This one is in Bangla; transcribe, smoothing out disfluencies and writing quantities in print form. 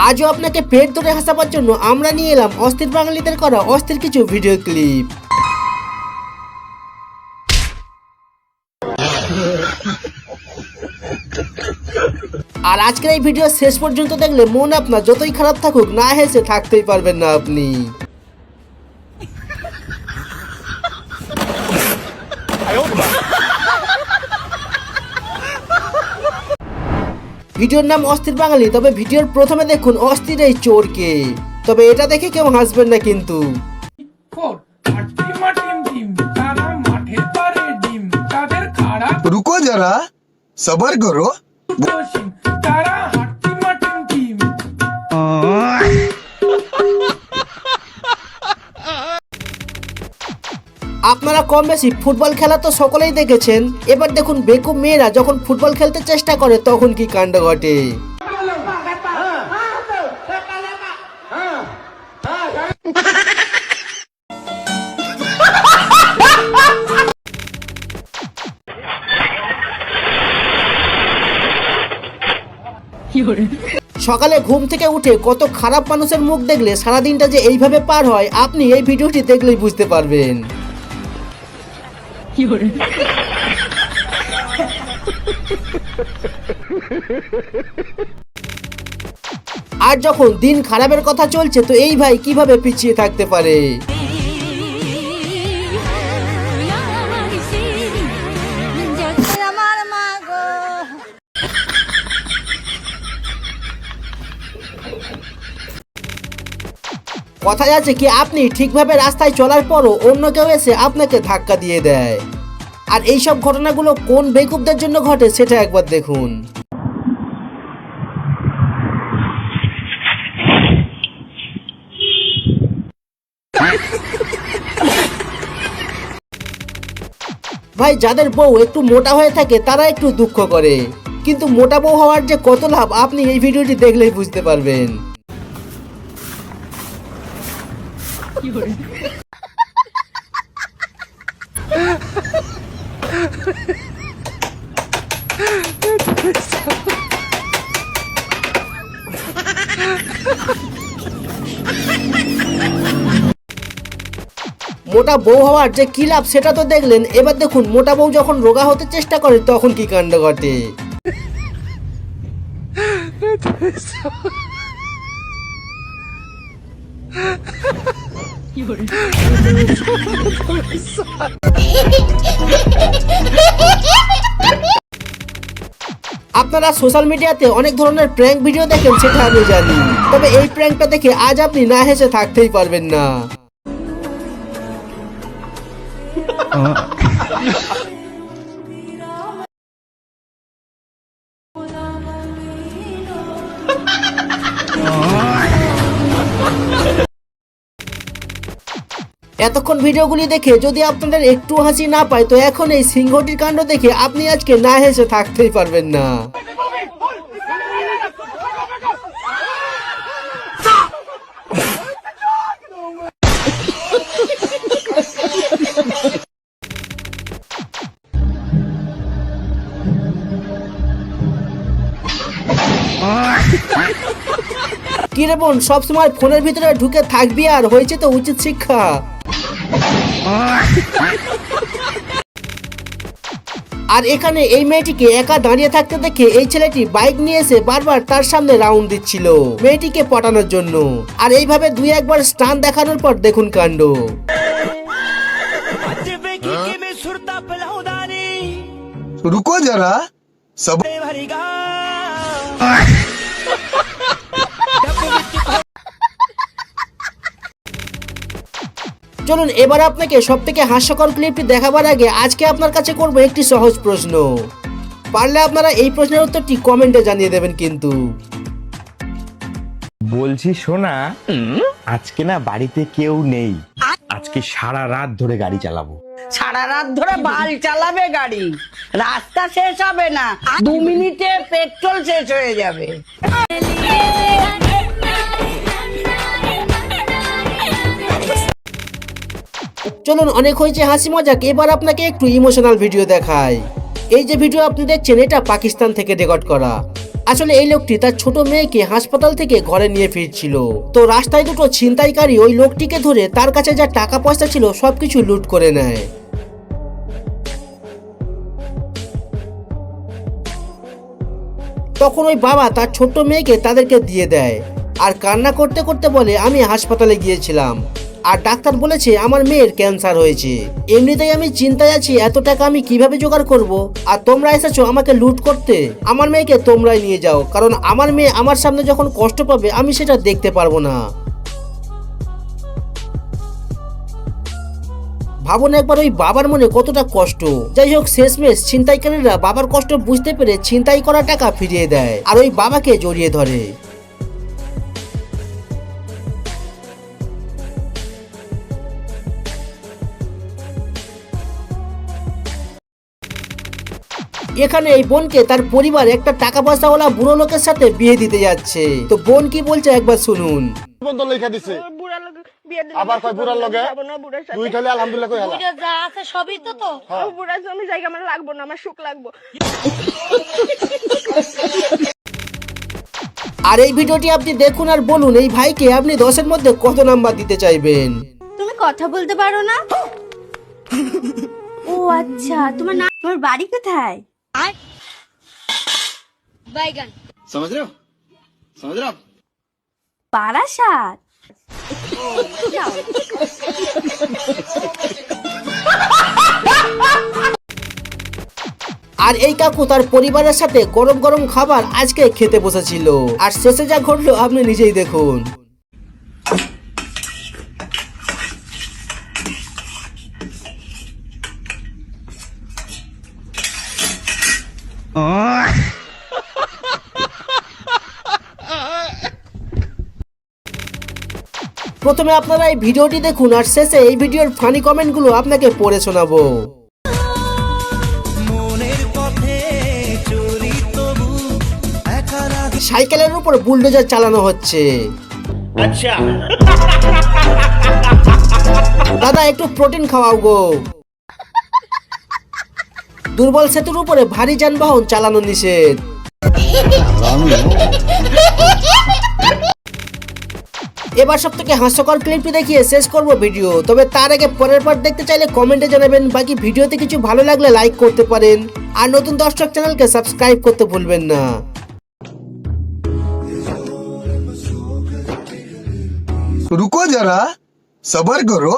আজও আপনাকে পেট ধরে হাসাবার জন্য আমরা নিয়ে এলাম অস্থির বাঙালিদের করা অস্থির কিছু ভিডিও ক্লিপ। আর আজকের এই ভিডিও শেষ পর্যন্ত দেখলে মন আপনার যতই খারাপ থাকুক না হেসে থাকতেই পারবেন না আপনি। ভিডিওর নাম অস্থির বাঙালি, তবে ভিডিওর প্রথমে দেখুন অস্থির এই চোরকে। তবে এটা দেখে কেউ হাসবেন না কিন্তু। रुको जरा सबर करो। আপনারা কম বেশি ফুটবল খেলা তো সকলেই দেখেছেন, এবার দেখুন বেকুব মেয়েরা যখন ফুটবল খেলতে চেষ্টা করে তখন কি কাণ্ড ঘটে। সকালে ঘুম থেকে উঠে কত খারাপ মানুষের মুখ দেখলে সারাদিনটা যে এইভাবে পার হয় আপনি এই ভিডিওটি দেখলেই বুঝতে পারবেন। আর যখন দিন খারাপের কথা চলছে তো এই ভাই কিভাবে পিছিয়ে থাকতে পারে। কথায় আছে কি আপনি ঠিকভাবে রাস্তায় চলার পরও অন্য কেউ এসে আপনাকে ধাক্কা দিয়ে দেয়। আর এইসব ঘটনাগুলো কোন বেকুবদের জন্য ঘটে সেটা একবার দেখুন। ভাই যাদের বউ একটু মোটা হয়ে থাকে তারা একটু দুঃখ করে, কিন্তু মোটা বউ হওয়ার যে কত লাভ আপনি এই ভিডিওটি দেখলেই বুঝতে পারবেন। মোটা বউ হওয়ার যে কি লাভ সেটা তো দেখলেন, এবার দেখুন মোটা বউ যখন রোগা হতে চেষ্টা করে তখন কি কাণ্ড ঘটে। আপনারা সোশ্যাল মিডিয়াতে অনেক ধরনের প্র্যাঙ্ক ভিডিও দেখেন সেটা আমি জানি, তবে এই প্র্যাঙ্কটা দেখে আজ আপনি না হেসে থাকতেই পারবেন না। এতক্ষণ ভিডিওগুলি দেখে যদি আপনাদের একটু হাসি না পায় তো এখন এই সিংহটির কাণ্ড দেখে আপনি আজকে না হেসে থাকতেই পারবেন না। কিরে বোন, সবসময় ফোনের ভিতরে ঢুকে থাকবি আর হয়েছে তো উচিত শিক্ষা। আর এখানে এই মেয়েটিকে একা দাঁড়িয়ে থাকতে দেখে এই ছেলেটি বাইক নিয়ে এসে বারবার তার সামনে রাউন্ড দিচ্ছিল মেয়েটিকে পটানোর জন্য। আর এইভাবে দুই একবার স্টান দেখানোর পর দেখুন কাণ্ড। रुको जरा सब চলুন এবার আপনাকে সবথেকে হাস্যকর ক্লিপটি দেখাবার আগে আজকে আপনার কাছে করব একটি সহজ প্রশ্ন। পারলে আপনারা এই প্রশ্নের উত্তরটি কমেন্টে জানিয়ে দেবেন কিন্তু। বলছি শোনা, আজকে না বাড়িতে কেউ নেই, আজকে সারা রাত ধরে গাড়ি চালাবো। সারা রাত ধরে বাল চালাবে গাড়ি, রাস্তা শেষ হবে না, 2 মিনিটে পেট্রোল শেষ হয়ে যাবে। চলুন অনেক হয়েছে হাসি মজাক, এবার আপনাকে একটু ইমোশনাল ভিডিও দেখাই। এই যে ভিডিও আপনি দেখছেন এটা পাকিস্তান থেকে রেকর্ড করা। আসলে এই লোকটি তার ছোট মেয়েকে হাসপাতাল থেকে ঘরে নিয়ে ফিরছিল। তো রাস্তায় দুটো ছিনতাইকারী ওই লোকটিকে ধরে তার কাছে যা টাকা পয়সা ছিল সবকিছু লুট করে নেয়। তখন ওই বাবা তার ছোট্ট মেয়েকে তাদেরকে দিয়ে দেয় আর কান্না করতে করতে বলে, আমি হাসপাতালে গিয়েছিলাম আর ডাক্তার বলেছে আমার মেয়ের ক্যান্সার হয়েছে। এমনিতেই আমি চিন্তায় আছি, এত টাকা আমি কিভাবে জোগাড় করব, আর তোমরা এসেছো আমাকে লুট করতে। আমার মেয়েকে তোমরাই নিয়ে যাও, কারণ আমার মেয়ে আমার সামনে যখন কষ্ট পাবে আমি সেটা দেখতে পারবো না। ভাবুন একবার ওই বাবার মনে কতটা কষ্ট। যাই হোক, শেষমেশ ছিনতাইকারীরা বাবার কষ্ট বুঝতে পেরে ছিনতাই করা টাকা ফিরিয়ে দেয় আর ওই বাবাকে জড়িয়ে ধরে। এখানে এই বোনকে তার পরিবার একটা টাকা পয়সাওয়ালা বুড়ো লোকের সাথে বিয়ে দিতে যাচ্ছে। তো বোন কি বলছে একবার শুনুন। বন্ধ লেখা দিছে আবার কয় বুড়ার লগে দুই খালি আলহামদুলিল্লাহ কই হালা যা আছে সবই তো বুড়ার জমি জায়গা আমার লাগবো না, আমার সুখ লাগবো। আর এই ভিডিওটি আপনি দেখুন আর বলুন এই ভাইকে আপনি 10-এর মধ্যে কত নাম্বার দিতে চাইবেন। তুমি কথা বলতে পারো না? ও আচ্ছা, তোমার বাড়ি কোথায়? বাইগান समझ रहे हो বারাসাত। আর এই কাকু তার পরিবারের সাথে গরম গরম খাবার আজকে খেতে বসেছিল, আর শেষে যা ঘটলো আপনি নিজেই দেখুন। প্রথমে আপনারা এই ভিডিওটি দেখুন আর শেষে এই ভিডিওর ফানি কমেন্টগুলো আপনাকে পড়ে শোনাবো। সাইকেলের উপর বুলডোজার চালানো হচ্ছে। আচ্ছা দাদা একটু প্রোটিন খাওয়াও গো। দুর্বল সেতুর উপরে ভারী যানবাহন চালানো নিষেধ। এবার সব থেকে হাস্যকর ক্লিপটি দেখিয়ে শেষ করব ভিডিও। তবে তার আগে পরের পার্ট দেখতে চাইলে কমেন্টে জানাবেন। বাকি ভিডিওতে কিছু ভালো লাগলে লাইক করতে পারেন আর নতুন দর্শক চ্যানেলকে সাবস্ক্রাইব করতে ভুলবেন না। रुको जरा सबर करो।